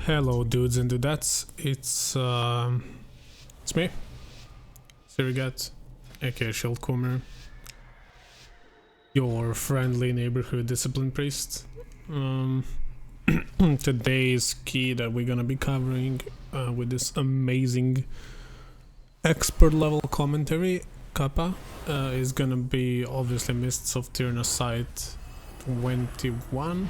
Hello dudes and dudettes, it's me, Sirigath, aka Shieldcoomer, your friendly neighborhood discipline priest. Today's key that we're gonna be covering with this amazing expert level commentary, Kappa, is gonna be obviously Mists of Tirna site 21.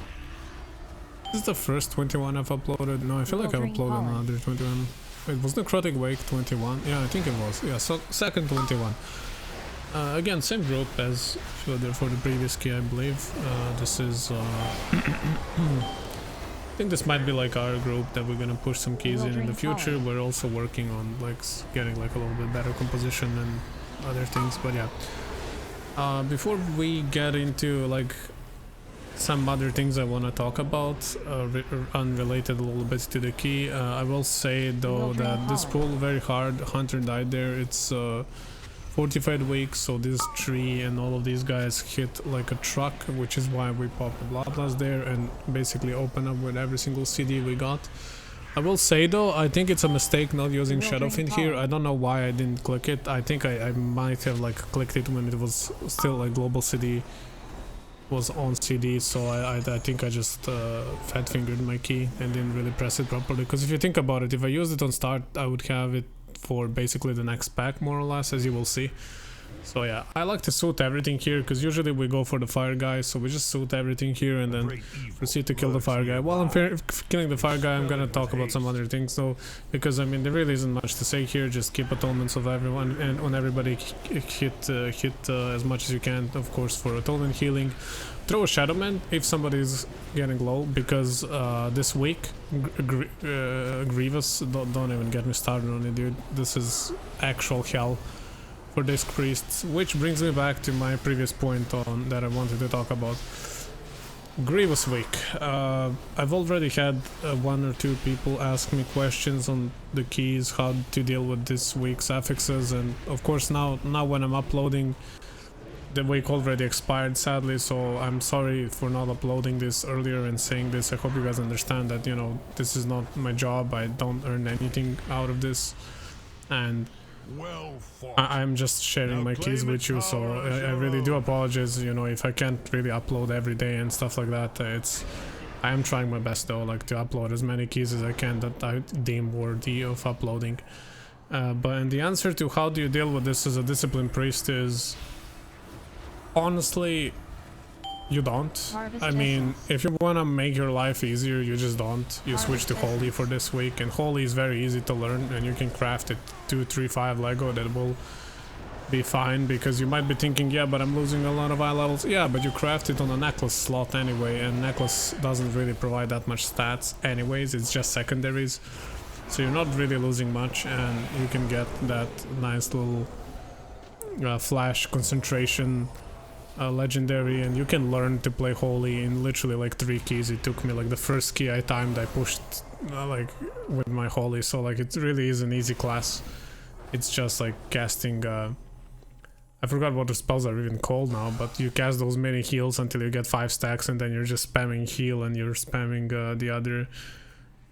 This is the first 21 I've uploaded. No, I feel like I've uploaded another 21. It was Necrotic Wake 21. Yeah, I think it was. Yeah, so second 21. Again, same group as for the previous key, I believe. This is... I think this might be like our group that we're gonna push some keys in the future. We're also working on like getting like a little bit better composition and other things, but yeah. Before we get into like some other things I want to talk about, unrelated a little bit to the key. I will say though that this pull very hard. Hunter died there. It's Fortified week, so this tree and all of these guys hit like a truck, which is why we popped the Bloodlust there and basically open up with every single CD we got. I will say though, I think it's a mistake not using Shadowfiend here. I don't know why I didn't click it. I think I might have like clicked it when it was still like global CD was on CD, so I think I just fat fingered my key and didn't really press it properly, because if you think about it, if I used it on start I would have it for basically the next pack more or less, as you will see. So yeah, I like to suit everything here, because usually we go for the fire guy, so we just suit everything here and then proceed to kill the fire guy. While I'm killing the fire guy, I'm gonna talk about some other things though, because I mean there really isn't much to say here. Just keep atonements of everyone and on everybody, hit as much as you can, of course, for atonement healing. Throw a Shadowman if somebody's getting low, because this week Grievous, don't even get me started on it, dude. This is actual hell for disc priests, which brings me back to my previous point on that I wanted to talk about. Grievous week. I've already had one or two people ask me questions on the keys, how to deal with this week's affixes, and of course now when I'm uploading, the week already expired sadly, so I'm sorry for not uploading this earlier and saying this. I hope you guys understand that, you know, this is not my job. I don't earn anything out of this, and I'm just sharing my keys with you, so I really do apologize, you know, if I can't really upload every day and stuff like that. I am trying my best though, like to upload as many keys as I can that I deem worthy of uploading. But the answer to how do you deal with this as a disciplined priest is, honestly, you don't. I mean, if you want to make your life easier, you just don't. You switch to Holy for this week, and Holy is very easy to learn, and you can craft it 2, 3, 5 Lego that will be fine, because you might be thinking, yeah, but I'm losing a lot of eye levels. Yeah, but you craft it on a necklace slot anyway, and necklace doesn't really provide that much stats anyways, it's just secondaries. So you're not really losing much, and you can get that nice little flash concentration legendary, and you can learn to play Holy in literally like 3 keys. It took me like the first key I timed, I pushed like with my Holy, so like it really is an easy class. It's just like casting I forgot what the spells are even called now, but you cast those many heals until you get 5 stacks, and then you're just spamming heal and you're spamming the other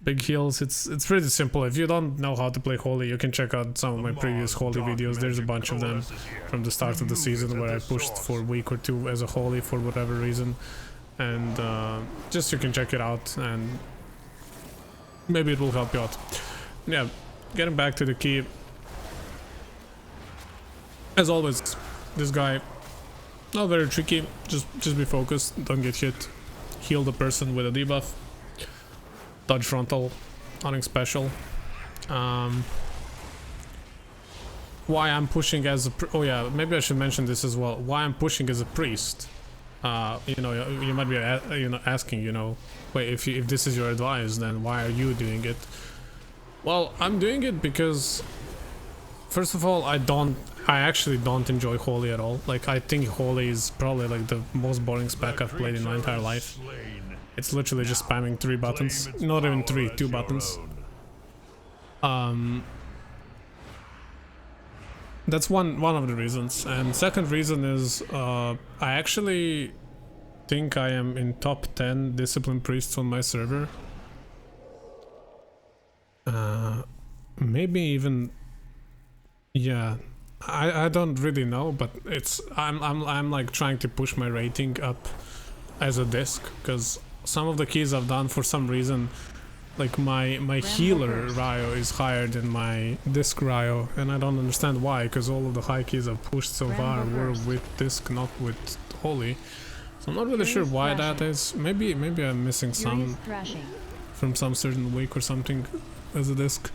big heals. It's pretty simple. If you don't know how to play Holy, you can check out some of my previous Holy videos. There's a bunch of them from the start of the season where I pushed for a week or 2 as a Holy for whatever reason, and just you can check it out and maybe it will help you out. Yeah, getting back to the key, as always, this guy not very tricky. Just be focused, don't get hit, heal the person with a debuff, dodge frontal, nothing special. Why I'm pushing as a oh yeah, maybe I should mention this as well. Why I'm pushing as a priest. You know, you might be asking, you know, wait, if this is your advice, then why are you doing it? Well, I'm doing it because, first of all, I actually don't enjoy Holy at all. Like, I think Holy is probably like the most boring spec I've played in my entire life. It's literally just spamming 3 buttons. Not even 3, 2 buttons. That's one of the reasons. And second reason is I actually think I am in top 10 disciplined priests on my server. Maybe even, yeah, I don't really know, but I'm like trying to push my rating up as a disc, because some of the keys I've done for some reason, like my healer Ryo is higher than my disc Ryo, and I don't understand why, because all of the high keys I've pushed so far were with disc, not with holy. So I'm not really sure why that is. Maybe I'm missing some from some certain week or something as a disc.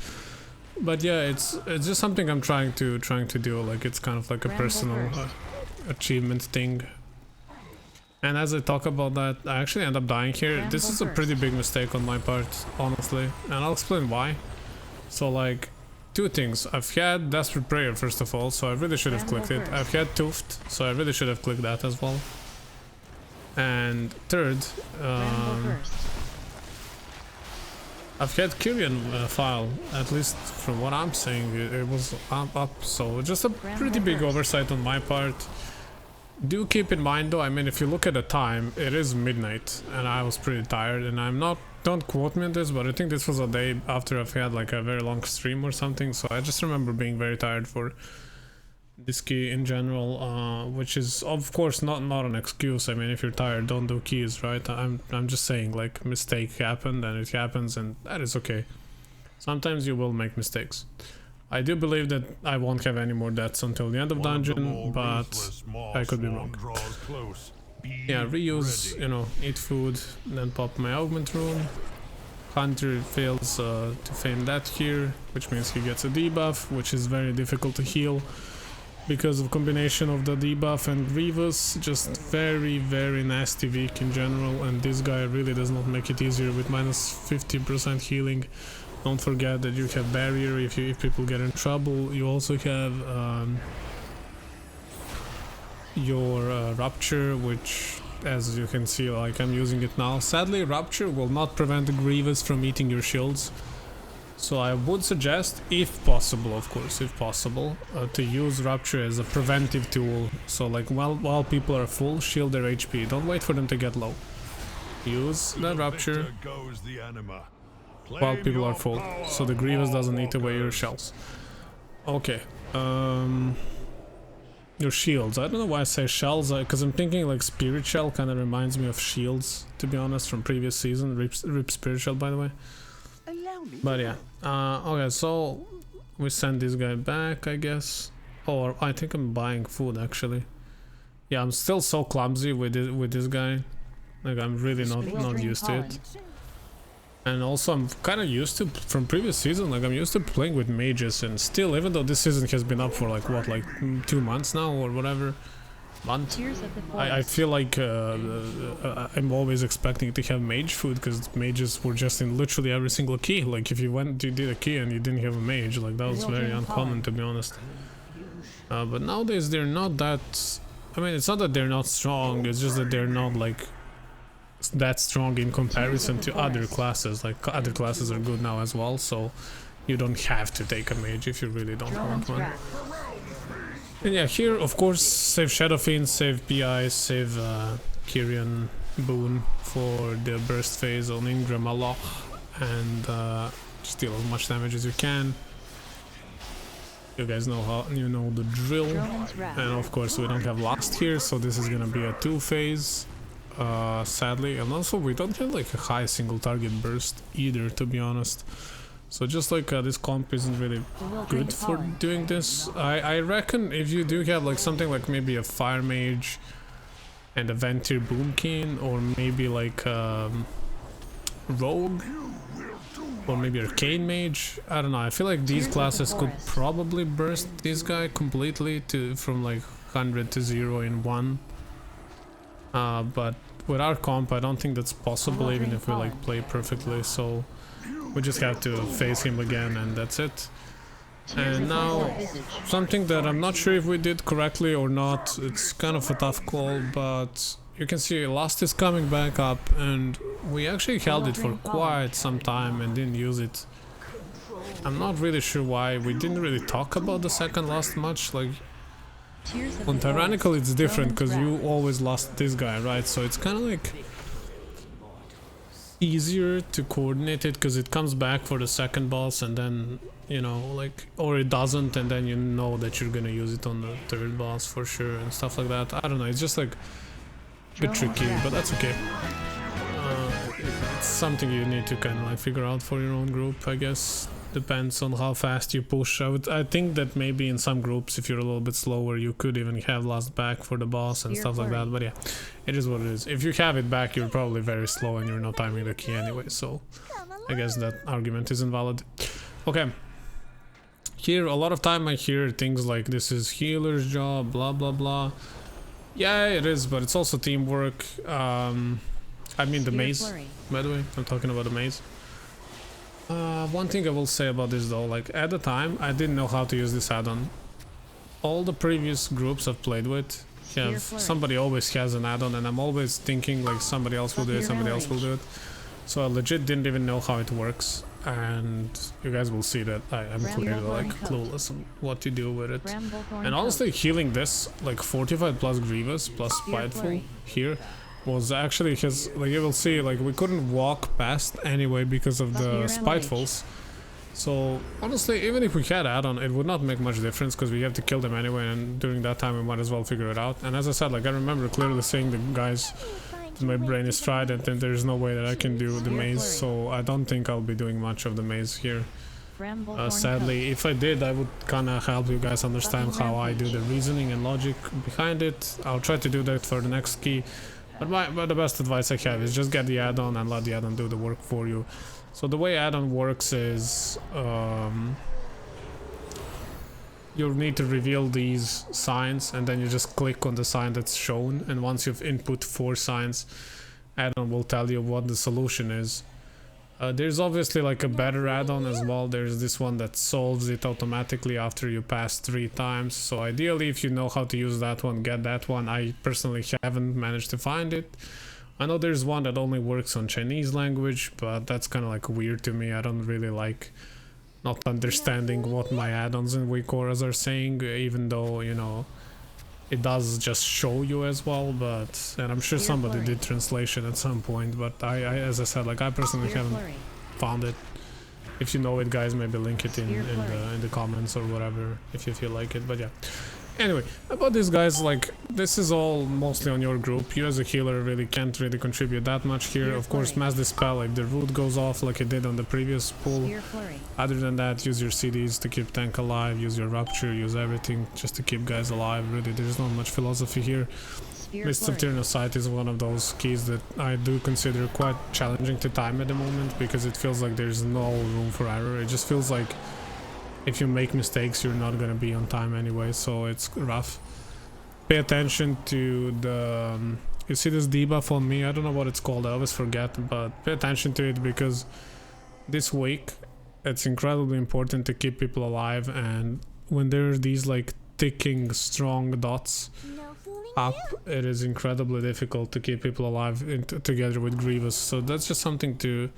But yeah, it's just something I'm trying to do. Like, it's kind of like a personal achievement thing. And as I talk about that, I actually end up dying here. This is a pretty big mistake on my part, honestly, and I'll explain why. So, like, two things. I've had Desperate Prayer, first of all, so I really should have clicked it. I've had Tuft, so I really should have clicked that as well. And third, I've had Kyrian file, at least from what I'm saying, it was up, so just a pretty big oversight on my part. Do keep in mind though, I mean, if you look at the time, it is midnight, and I was pretty tired, and I'm not, don't quote me on this, but I think this was a day after I've had like a very long stream or something, so I just remember being very tired for this key in general, which is of course not an excuse. I mean, if you're tired, don't do keys, right? I'm just saying, like, mistake happened, and it happens, and that is okay. Sometimes you will make mistakes. I do believe that I won't have any more deaths until the end of dungeon, but I could be wrong. Yeah, reuse, you know, eat food, then pop my augment rune. Hunter fails to feign that here, which means he gets a debuff, which is very difficult to heal because of combination of the debuff and Grievous. Just very nasty weak in general, and this guy really does not make it easier with minus 50% healing. Don't forget that you have barrier if people get in trouble. You also have your Rupture, which, as you can see, like, I'm using it now. Sadly, Rupture will not prevent the Grievous from eating your shields. So I would suggest, if possible, of course, if possible, to use Rupture as a preventive tool. So, like, while people are full, shield their HP. Don't wait for them to get low. Use the Rupture while people are full, so the Grievous doesn't eat away your shells. Okay, your shields. I don't know why I say shells, because I'm thinking like Spirit Shell kind of reminds me of shields, to be honest, from previous season. Rip Spirit Shell, by the way. But yeah, okay, so we send this guy back, I guess. Or I think I'm buying food, actually. Yeah, I'm still so clumsy with this guy. Like, I'm really not used to it. And also, I'm kind of used to, from previous season, like, I'm used to playing with mages, and still, even though this season has been up for like, what, like 2 months now, or whatever month, I feel like I'm always expecting to have mage food, because mages were just in literally every single key. Like, if you did a key and you didn't have a mage, like, that was very uncommon, to be honest. But nowadays, they're not that, I mean, it's not that they're not strong, it's just that they're not, like, that strong in comparison to other classes. Like, other classes are good now as well, so you don't have to take a mage if you really don't want one. And yeah, here of course save Shadow Fiend, save PI, save Kyrian boon for the burst phase on Ingram Maloch, and just deal as much damage as you can. You guys know how, you know the drill. And of course we don't have last here, so this is gonna be a 2-phase. Sadly, and also we don't have like a high single target burst either, to be honest, so just like this comp isn't really good for doing this. I reckon if you do have like something like maybe a Fire Mage and a Ventir Boomkin, or maybe like Rogue, or maybe Arcane Mage, I don't know, I feel like these classes could probably burst this guy completely from like 100 to 0 in 1. But with our comp, I don't think that's possible, even if we like play perfectly, so we just have to face him again, and that's it. And now, something that I'm not sure if we did correctly or not, it's kind of a tough call, but you can see Lust is coming back up, and we actually held it for quite some time and didn't use it. I'm not really sure why. We didn't really talk about the second Lust much, like, on Tyrannical it's different, because you always lost this guy, right? So it's kind of like, easier to coordinate it because it comes back for the second boss and then, you know, like, or it doesn't, and then you know that you're gonna use it on the third boss for sure and stuff like that. I don't know, it's just like a bit tricky, but that's okay. It's something you need to kind of like figure out for your own group, I guess. Depends on how fast you push. I think that maybe in some groups, if you're a little bit slower, you could even have last back for the boss and stuff like that. But yeah, it is what it is. If you have it back, you're probably very slow and you're not timing the key anyway. So I guess that argument is invalid. Okay. Here, a lot of time I hear things like this is healer's job, blah blah blah. Yeah, it is, but it's also teamwork. I mean the maze, by the way. I'm talking about the maze. One thing I will say about this though, like at the time I didn't know how to use this add-on. All the previous groups I've played with have somebody always has an add-on, and I'm always thinking like somebody else will do it, somebody else will do it. So I legit didn't even know how it works, and you guys will see that I'm clearly like clueless on what to do with it. And honestly, healing this like Fortified plus Grievous plus Spiteful here was actually his, like you will see, like we couldn't walk past anyway because of the Spitefuls. So honestly, even if we had add-on, it would not make much difference because we have to kill them anyway, and during that time we might as well figure it out. And as I said, like I remember clearly saying to the guys that my brain is fried and there's no way that I can do the maze, so I don't think I'll be doing much of the maze here. Sadly, if I did, I would kind of help you guys understand how I do the reasoning and logic behind it. I'll try to do that for the next key. But the best advice I have is just get the add-on and let the add-on do the work for you. So the way add-on works is you'll need to reveal these signs, and then you just click on the sign that's shown, and once you've input 4 signs, add-on will tell you what the solution is. There's obviously like a better add-on as well. There's this one that solves it automatically after you pass 3 times. So ideally, if you know how to use that one, get that one. I personally haven't managed to find it. I know there's one that only works on Chinese language, but that's kind of like weird to me. I don't really like not understanding what my add-ons in weak auras are saying, even though, you know, it does just show you as well. But and I'm sure somebody did translation at some point, but I as I said, like I personally haven't found it. If you know it, guys, maybe link it in the comments or whatever if you feel like it. But yeah, anyway, about this, guys, like this is all mostly on your group. You as a healer really can't really contribute that much here. Of course, mass dispel if the root goes off like it did on the previous pull. Other than that, use your CDs to keep tank alive, use your rupture, use everything just to keep guys alive. Really, there's not much philosophy here. Mists of Tirna sight is one of those keys that I do consider quite challenging to time at the moment, because it feels like there's no room for error. It just feels like if you make mistakes, you're not gonna be on time anyway, so it's rough. Pay attention to the you see this debuff on me, I don't know what it's called, I always forget, but pay attention to it, because this week it's incredibly important to keep people alive, and when there are these like ticking strong dots up, it is incredibly difficult to keep people alive together with Grievous. So that's just something to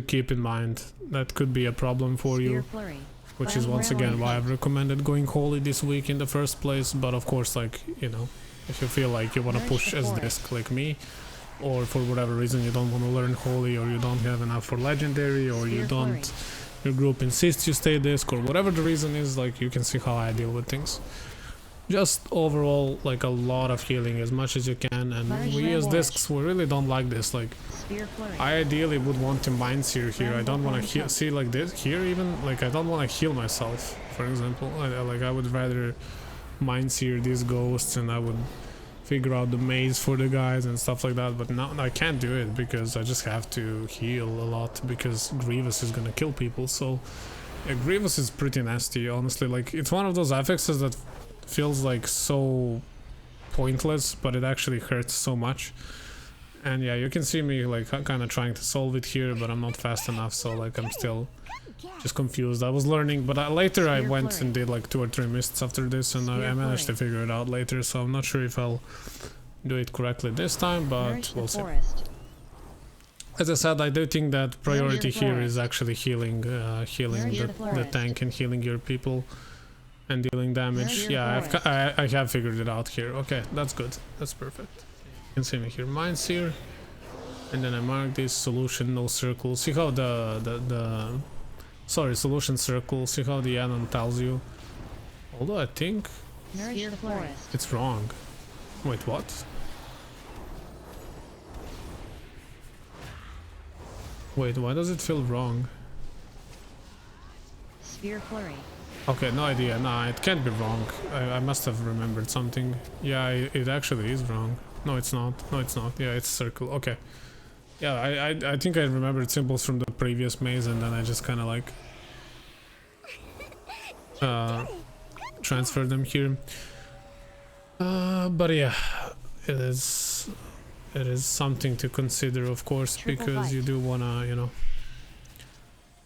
keep in mind. That could be a problem for you, which is once again why I've recommended going holy this week in the first place. But of course, like, you know, if you feel like you want to push as disc like me, or for whatever reason you don't want to learn holy, or you don't have enough for legendary, or you don't, your group insists you stay disc, or whatever the reason is, like, you can see how I deal with things. Just overall, like, a lot of healing as much as you can, and we as discs, we really don't like this. Like, I ideally would want to mind sear here. I don't want to see like this here even, like I don't want to heal myself, for example. I would rather mind sear these ghosts, and I would figure out the maze for the guys and stuff like that. But now I can't do it because I just have to heal a lot, because Grievous is gonna kill people. So yeah, Grievous is pretty nasty, honestly. Like, it's one of those affixes that feels like so pointless, but it actually hurts so much. And yeah, you can see me like kind of trying to solve it here, but I'm not fast enough, so like I'm still just confused. I was learning, but later I went and did like 2 or 3 mists after this, and I managed to figure it out later, so I'm not sure if I'll do it correctly this time, but we'll see. As I said, I do think that priority here is actually healing the tank and healing your people and dealing damage. Yeah, I have figured it out here. Okay, that's good. That's perfect. You can see me here. Mind Seer. And then I mark this solution no circle. See how the sorry, solution circle. See how the add-on tells you. Although I think it's wrong. Wait, what? Wait, why does it feel wrong? Sphere flurry. Okay, no idea. Nah, it can't be wrong. I must have remembered something. Yeah, it actually is wrong. No, it's not. No, it's not. Yeah, it's circle. Okay. Yeah, I think I remembered symbols from the previous maze, and then I just kind of like transfer them here. But yeah, it is something to consider, of course, because you do wanna, you know,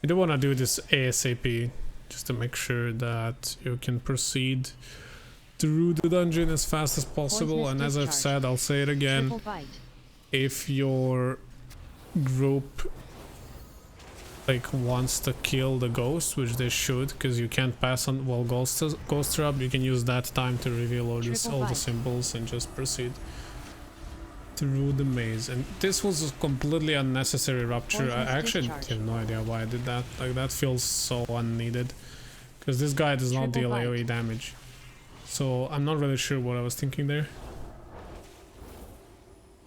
you do wanna do this ASAP, just to make sure that you can proceed through the dungeon as fast as possible. And as I've said, I'll say it again, if your group like wants to kill the ghost, which they should, because you can't pass on while ghosts are up, you can use that time to reveal all the symbols and just proceed through the maze. And this was a completely unnecessary rupture. I actually have no idea why I did that. Like, that feels so unneeded, because this guy does not deal AoE damage, so I'm not really sure what I was thinking there.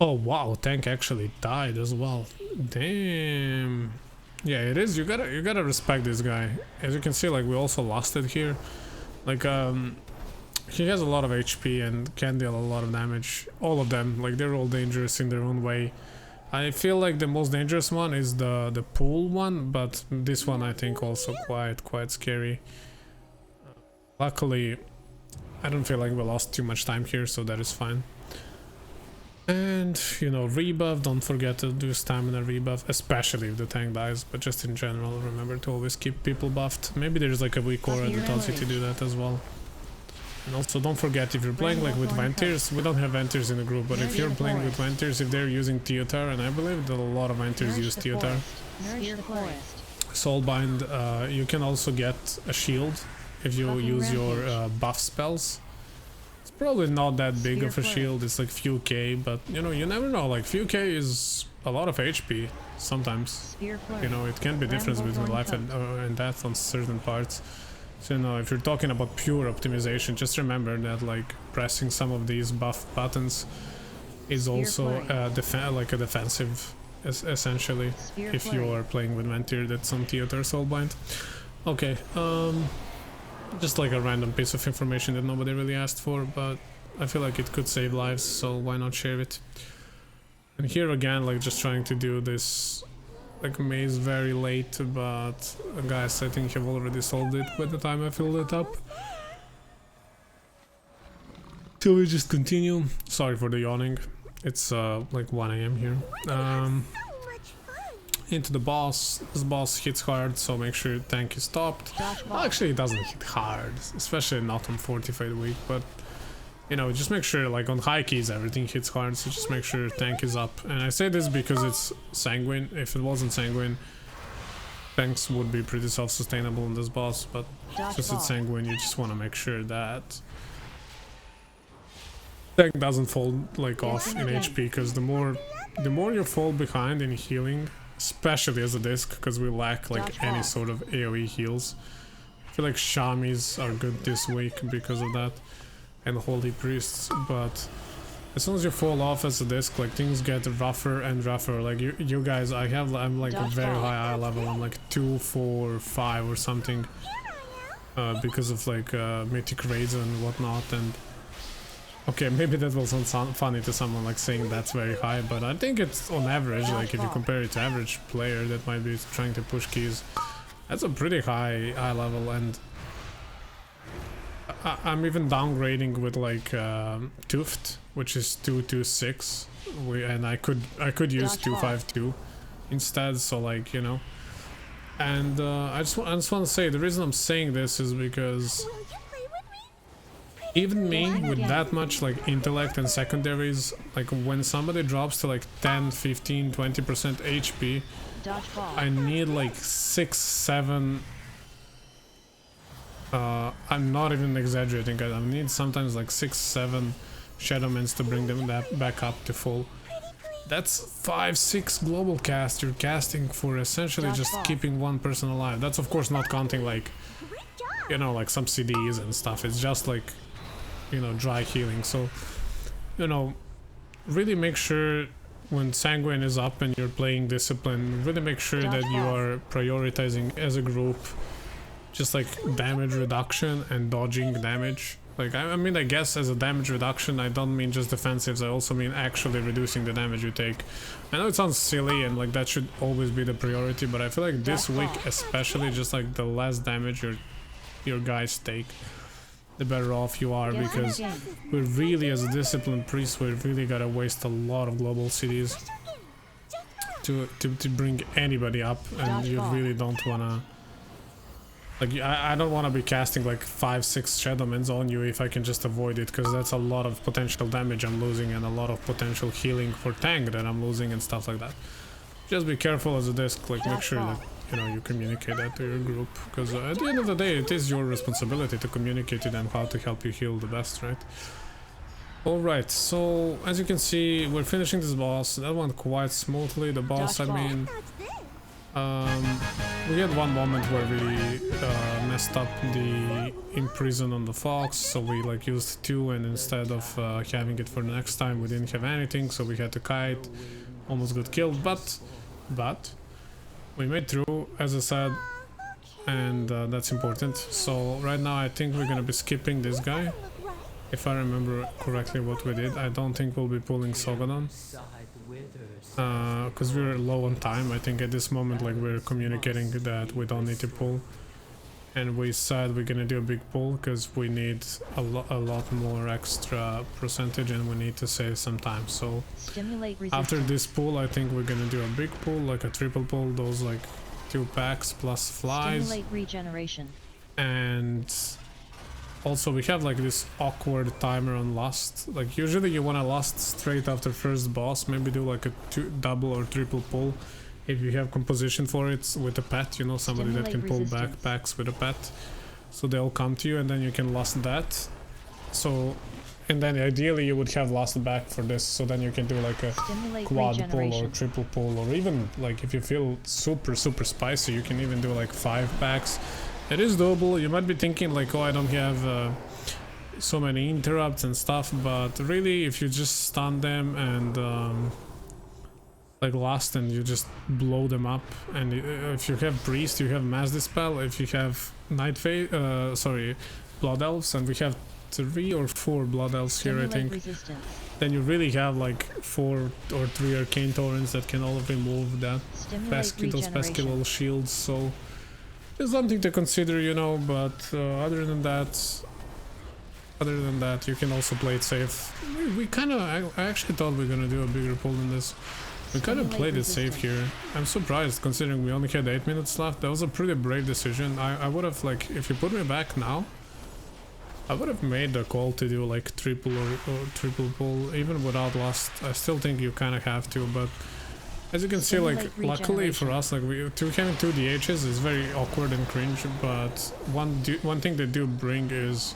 Oh wow, tank actually died as well. Damn. Yeah, it is. You gotta respect this guy. As you can see, like, we also lost it here. Like, he has a lot of HP and can deal a lot of damage. All of them, like, they're all dangerous in their own way. I feel like the most dangerous one is the pool one, but this one I think also quite scary. Luckily, I don't feel like we lost too much time here, so that is fine. And, you know, rebuff, don't forget to do stamina rebuff, especially if the tank dies, but just in general, remember to always keep people buffed. Maybe there's like a weak aura that tells you to do that as well. And also don't forget, if you're playing like with Venters, we don't have Venters in the group, but if you're playing with Venters, if they're using Teotar, and I believe that a lot of Venters use Teotar, Soulbind, you can also get a shield if you use your buff spells. Probably not that big of a shield, it's like few K, but you know, you never know, like few K is a lot of HP sometimes. You know, it can be difference between life and death on certain parts. So, you know, if you're talking about pure optimization, just remember that like pressing some of these buff buttons is also like a defensive, essentially, if you are playing with Mentir that's on Teotar Soulbind. Okay, just like a random piece of information that nobody really asked for, but I feel like it could save lives, so why not share it. And here again, like, just trying to do this like maze very late, but guys, I think you've already solved it by the time I filled it up. So we just continue. Sorry for the yawning, it's like 1 AM here. Into the boss. This boss hits hard, so make sure your tank is stopped. Well, actually it doesn't hit hard, especially not on Fortified week, but you know, just make sure, like on high keys everything hits hard, so just make sure your tank is up. And I say this because it's Sanguine. If it wasn't Sanguine, tanks would be pretty self-sustainable in this boss, but since it's Sanguine, you just want to make sure that tank doesn't fall like off in HP, because the more you fall behind in healing, especially as a disc, because we lack like any sort of AoE heals. I feel like Shamis are good this week because of that, and Holy Priests, but as soon as you fall off as a disc, like things get rougher and rougher. Like you guys, I'm like a very high eye level, I'm like 2, 4, 5 or something, because of like mythic raids and whatnot. And okay, maybe that will sound funny to someone, like saying that's very high, but I think it's on average, like if you compare it to average player that might be trying to push keys, that's a pretty high level. And I'm even downgrading with like Tuft, which is 226, and I could use 252 instead, so like, you know. And I just want to say, the reason I'm saying this is because even me, with that much like intellect and secondaries, like when somebody drops to like 10, 15, 20% HP, I need like 6, 7, I'm not even exaggerating, I need sometimes like 6, 7 Shadowmans to bring them back up to full. That's 5-6 global cast you're casting for essentially just keeping one person alive. That's of course not counting like, you know, like some CDs and stuff. It's just like, you know, dry healing. So, you know, really make sure when Sanguine is up and you're playing Discipline, really make sure that you are prioritizing as a group just like damage reduction and dodging damage. Like, I mean, I guess as a damage reduction, I don't mean just defensives, I also mean actually reducing the damage you take. I know it sounds silly and like that should always be the priority, but I feel like this week especially, just like the less damage your guys take, the better off you are, because we're really, as a disciplined priest, we really gotta waste a lot of global cities to bring anybody up, and you really don't wanna, like, I don't wanna be casting like 5-6 Shadowmans on you if I can just avoid it, because that's a lot of potential damage I'm losing and a lot of potential healing for tank that I'm losing and stuff like that. Just be careful as a disc, like make sure that, you know, you communicate that to your group, because at the end of the day it is your responsibility to communicate to them how to help you heal the best, right? Alright, so as you can see, we're finishing this boss. That went quite smoothly. The boss, I mean, we had one moment where we messed up the imprison on the fox, so we like used 2, and instead of having it for the next time we didn't have anything, so we had to kite. Almost got killed, but we made through, as I said, and that's important. So right now I think we're gonna be skipping this guy, if I remember correctly what we did. I don't think we'll be pulling Sogadon, because we're low on time. I think at this moment, like, we're communicating that we don't need to pull, and we said we're gonna do a big pull because we need a lot more extra percentage and we need to save some time. So after this pull I think we're gonna do a big pull, like a triple pull, those like 2 packs plus flies. Stimulate regeneration. And also we have like this awkward timer on lust. Like usually you want to lust straight after first boss, maybe do like a double or triple pull if you have composition for it with a pet, you know, somebody that can pull backpacks with a pet, so they'll come to you and then you can lust that. So, and then ideally you would have lust back for this, so then you can do like a quad pull or triple pull, or even like if you feel super spicy you can even do like 5 packs. It is doable. You might be thinking like, oh, I don't have so many interrupts and stuff, but really if you just stun them and like last, and you just blow them up, and if you have priest you have mass dispel, if you have blood elves, and we have 3 or 4 blood elves here, I think, then you really have like 4 or 3 arcane torrents that can all remove that those pesky little shields. So it's something to consider, you know, but other than that you can also play it safe. We kind of, I actually thought we were gonna do a bigger pull than this. We kind of played it safe here. I'm surprised considering we only had 8 minutes left. That was a pretty brave decision. I would have, like, if you put me back now, I would have made the call to do like triple or triple pull even without lust. I still think you kind of have to, but as you can see, like, luckily for us, like, having 2 DHs is very awkward and cringe, but one thing they do bring is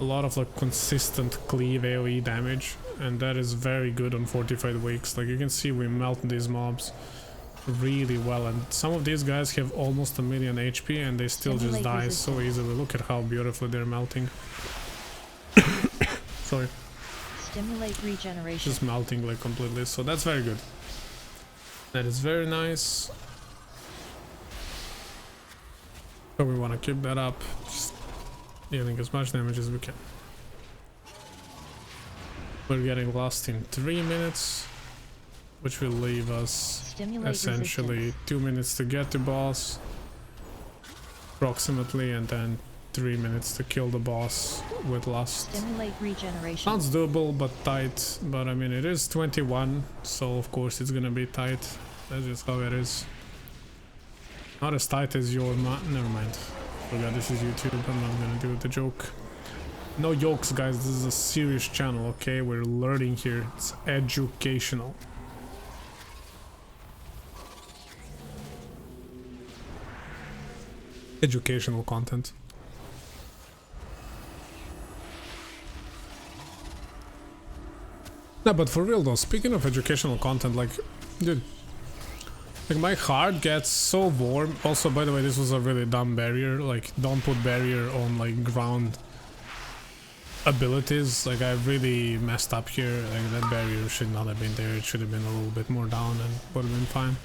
a lot of like consistent cleave AoE damage, and that is very good on Fortified weeks. Like you can see we melt these mobs really well, and some of these guys have almost 1 million HP and they still just die so easily. Look at how beautifully they're melting. Sorry. Stimulate regeneration. Just melting like completely, so that's very good. That is very nice. So we want to keep that up, just dealing as much damage as we can. We're getting lost in 3 minutes, which will leave us essentially 2 minutes to get to boss, approximately, and then 3 minutes to kill the boss with lust. Stimulate regeneration. Sounds doable but tight, but I mean it is 21, so of course it's gonna be tight. That's just how it is. Not as tight as your never mind. Forgot this is YouTube, I'm not gonna do the joke. No jokes, guys, this is a serious channel, okay? We're learning here, it's educational. Educational content. No, but for real though, speaking of educational content, like, dude, like my heart gets so warm. Also, by the way, this was a really dumb barrier. Like, don't put barrier on like ground abilities. Like, I really messed up here. Like, that barrier should not have been there. It should have been a little bit more down and would have been fine.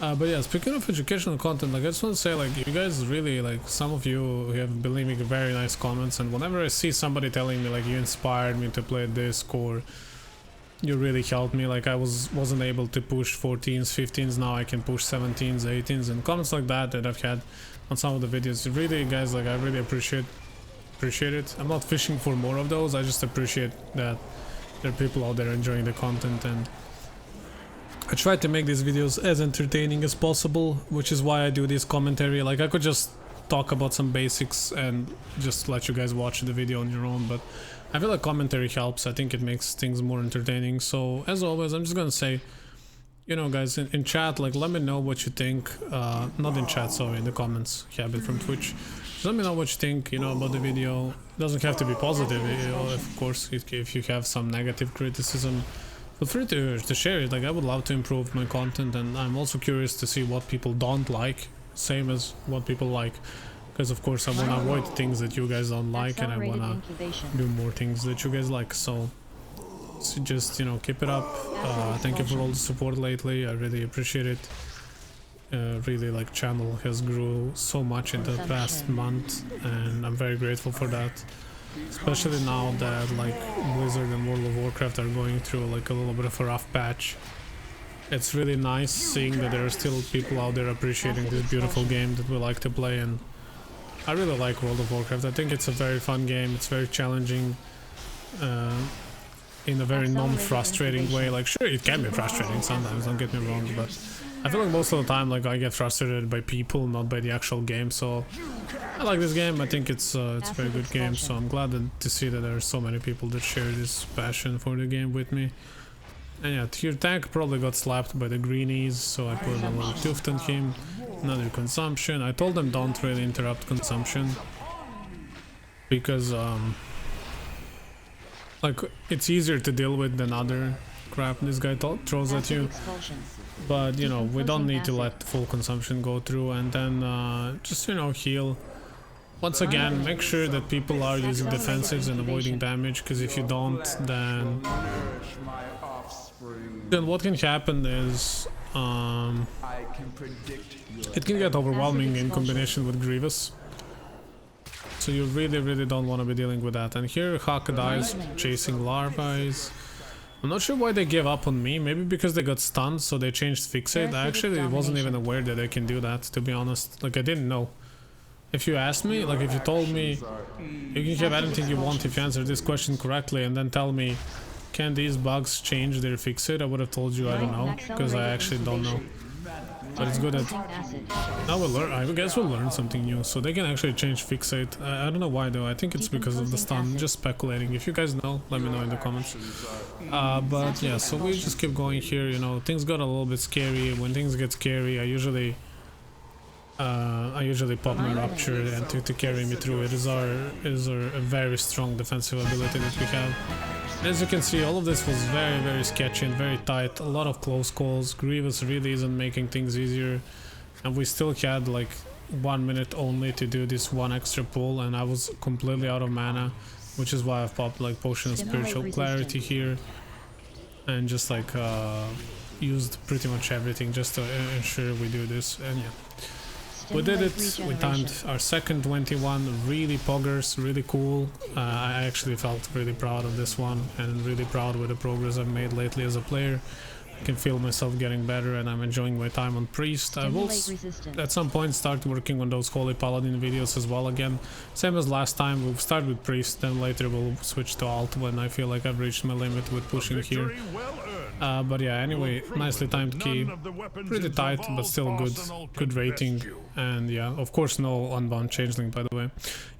But yeah, speaking of educational content, like, I just want to say, like, you guys really, like, some of you have been leaving very nice comments, and whenever I see somebody telling me, like, you inspired me to play this, or you really helped me, like, I wasn't able to push 14s, 15s, now I can push 17s, 18s, and comments like that I've had on some of the videos. Really, guys, like, I really appreciate it. I'm not fishing for more of those, I just appreciate that there are people out there enjoying the content, and I try to make these videos as entertaining as possible, which is why I do this commentary. Like, I could just talk about some basics and just let you guys watch the video on your own, but I feel like commentary helps. I think it makes things more entertaining. So as always, I'm just gonna say, you know, guys, in chat, like, let me know what you think. Not in chat, sorry, in the comments, Habit from Twitch. Just let me know what you think, you know, about the video. It doesn't have to be positive, you know, of course. If you have some negative criticism, feel free to share it. Like, I would love to improve my content, and I'm also curious to see what people don't like, same as what people like, because of course I want to avoid things that you guys don't like, and I want to do more things that you guys like. So just, you know, keep it up. Thank you for all the support lately, I really appreciate it. Really, like, channel has grew so much in the past month, and I'm very grateful for that. Especially now that, like, Blizzard and World of Warcraft are going through, like, a little bit of a rough patch. It's really nice seeing that there are still people out there appreciating this beautiful game that we like to play, and I really like World of Warcraft. I think it's a very fun game, it's very challenging, in a very non-frustrating way. Like, sure, it can be frustrating sometimes, don't get me wrong, but I feel like most of the time, like, I get frustrated by people, not by the actual game. So I like this game. I think it's a very good game. So I'm glad to see that there are so many people that share this passion for the game with me. And yeah, tier tank probably got slapped by the greenies, so I put a little tooth on him. Another consumption. I told them don't really interrupt consumption, because like, it's easier to deal with than other crap this guy throws at you. But, you know, we don't need to let full consumption go through, and then just, you know, heal. Once again, make sure that people are using defensives and avoiding damage, because if you don't, then what can happen is it can get overwhelming in combination with Grievous. So you really don't want to be dealing with that. And here Haka dies chasing larvae. I'm not sure why they gave up on me. Maybe because they got stunned, so they changed Fixate. I actually wasn't even aware that they can do that, to be honest. Like, I didn't know. If you asked me, like, if you told me you can have anything you want if you answer this question correctly, and then tell me, can these bugs change their Fixate, I would have told you I don't know, because I actually don't know. But it's good that now we'll learn. I guess we'll learn something new. So they can actually change Fixate. I don't know why though. I think it's because of the stun. Just speculating. If you guys know, let me know in the comments. But yeah, so we just keep going here. You know, things got a little bit scary. When things get scary, I usually pop my Rupture and to carry me through. It is our a very strong defensive ability that we have. As you can see, all of this was very sketchy and very tight. A lot of close calls. Grievous really isn't making things easier, and we still had like 1 minute only to do this one extra pull, and I was completely out of mana, which is why I've popped like Potion of Spiritual Clarity here, and just like used pretty much everything just to ensure we do this. And yeah, we did it. We timed our second 21, really poggers, really cool. I actually felt really proud of this one, and really proud with the progress I've made lately as a player. I can feel myself getting better, and I'm enjoying my time on Priest. I will at some point start working on those Holy Paladin videos as well again. Same as last time, we'll start with Priest, then later we'll switch to Alt when I feel like I've reached my limit with pushing here. But yeah, anyway, nicely timed key, pretty tight but still good rating, and yeah, of course no unbound changeling, by the way.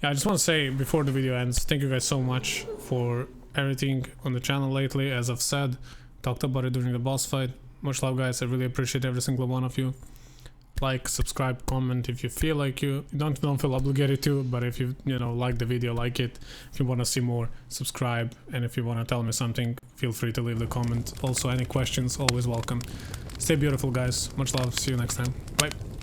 Yeah, I just want to say before the video ends, thank you guys so much for everything on the channel lately. As I've said, talked about it during the boss fight. Much love guys, I really appreciate every single one of you. Like, subscribe, comment if you feel like you don't feel obligated to, but if you like the video, like it, if you want to see more, subscribe, and if you want to tell me something, feel free to leave the comment. Also, any questions, always welcome. Stay beautiful, guys. Much love. See you next time. Bye.